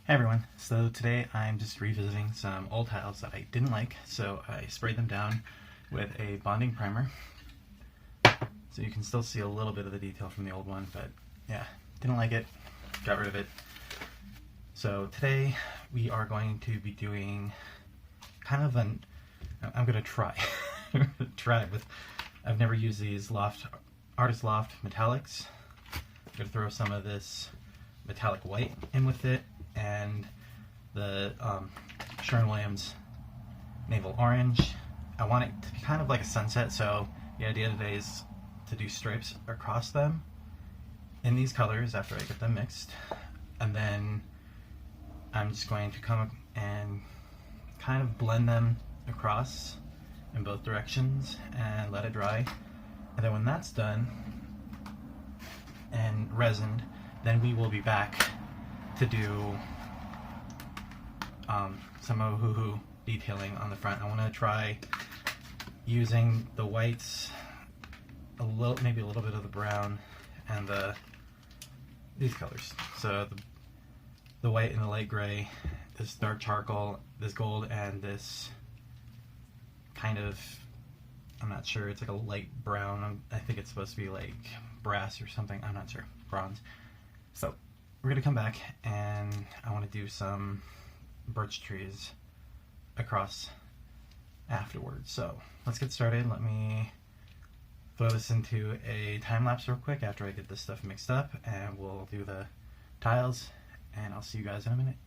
Hey everyone, so today I'm just revisiting some old tiles that I didn't like, so I sprayed them down with a bonding primer. So you can still see a little bit of the detail from the old one, but yeah, didn't like it, got rid of it. So today we are going to be doing kind of I'm going to try, I've never used these Artist Loft metallics. I'm going to throw some of this metallic white in with it, and the Sherwin naval orange. I want it to be kind of like a sunset, so the idea today is to do stripes across them in these colors after I get them mixed, and then I'm just going to come and kind of blend them across in both directions and let it dry. And then when that's done and resined, then we will be back to do some Ohuhu detailing on the front. I want to try using the whites, maybe a little bit of the brown, and these colors. So the white and the light gray, this dark charcoal, this gold, and this kind of, I'm not sure, it's like a light brown. I think it's supposed to be like brass or something. I'm not sure. Bronze. So we're going to come back and I want to do some birch trees across afterwards. So let's get started. Let me throw this into a time-lapse real quick after I get this stuff mixed up, and we'll do the tiles, and I'll see you guys in a minute.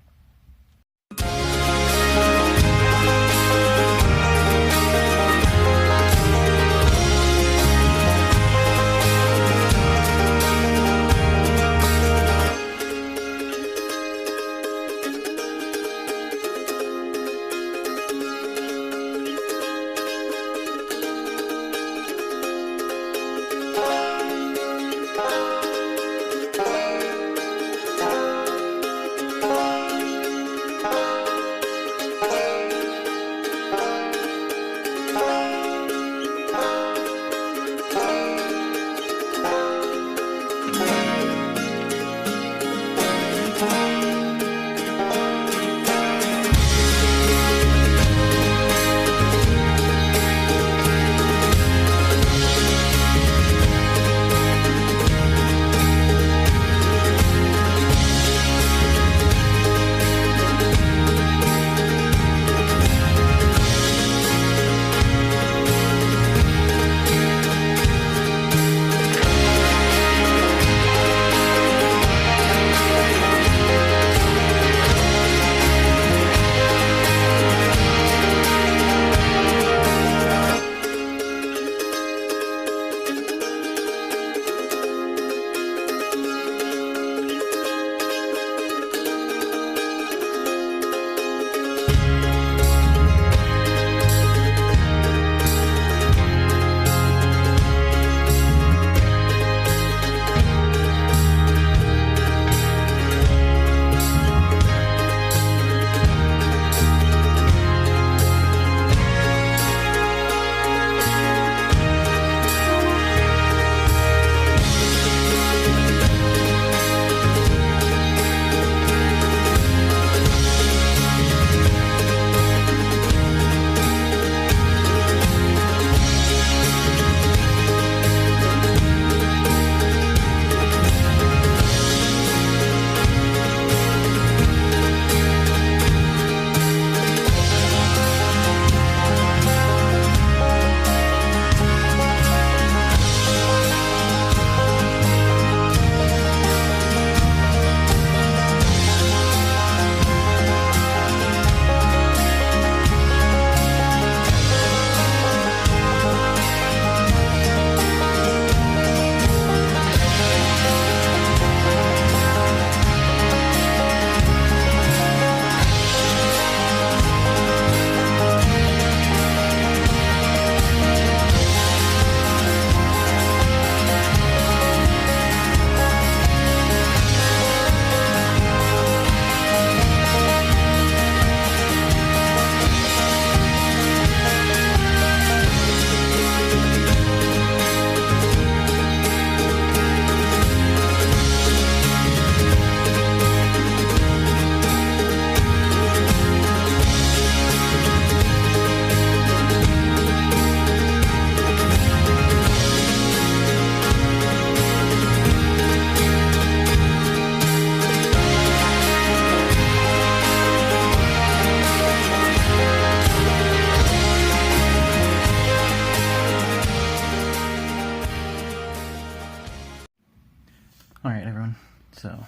Alright everyone, so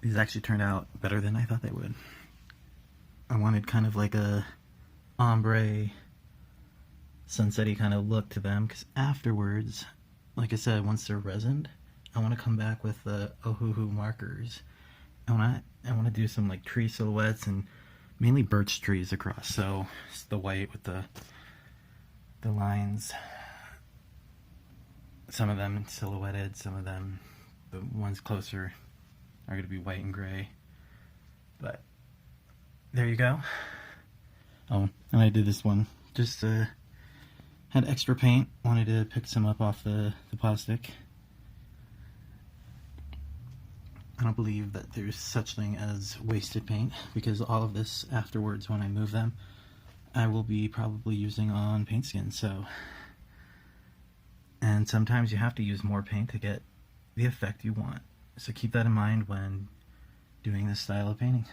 these actually turned out better than I thought they would. I wanted kind of like a ombre, sunset-y kind of look to them, because afterwards, like I said, once they're resined, I want to come back with the Ohuhu markers. I want to do some like tree silhouettes and mainly birch trees across. So it's the white with the lines. Some of them silhouetted, some of them, the ones closer, are going to be white and gray. But there you go. Oh, and I did this one. Just had extra paint. Wanted to pick some up off the plastic. I don't believe that there's such thing as wasted paint, because all of this afterwards, when I move them, I will be probably using on paint skins. So, and sometimes you have to use more paint to get the effect you want. So keep that in mind when doing this style of painting.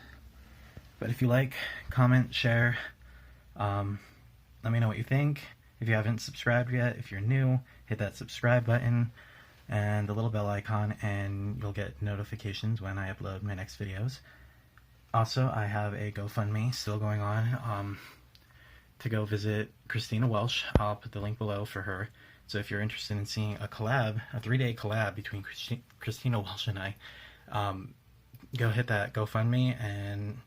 But if you like, comment, share, let me know what you think. If you haven't subscribed yet, if you're new, hit that subscribe button and the little bell icon, and you'll get notifications when I upload my next videos. Also, I have a GoFundMe still going on to go visit Christina Welsh. I'll put the link below for her. So if you're interested in seeing a collab, a 3-day collab between Christina Welsh and I, go hit that GoFundMe and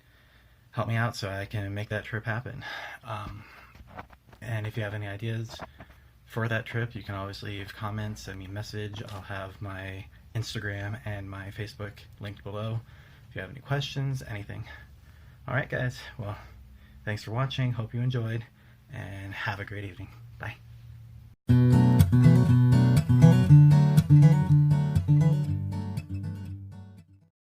help me out so I can make that trip happen. And if you have any ideas for that trip, you can always leave comments, send me a message. I'll have my Instagram and my Facebook linked below if you have any questions, anything. Alright guys, well, thanks for watching, hope you enjoyed, and have a great evening. Bye.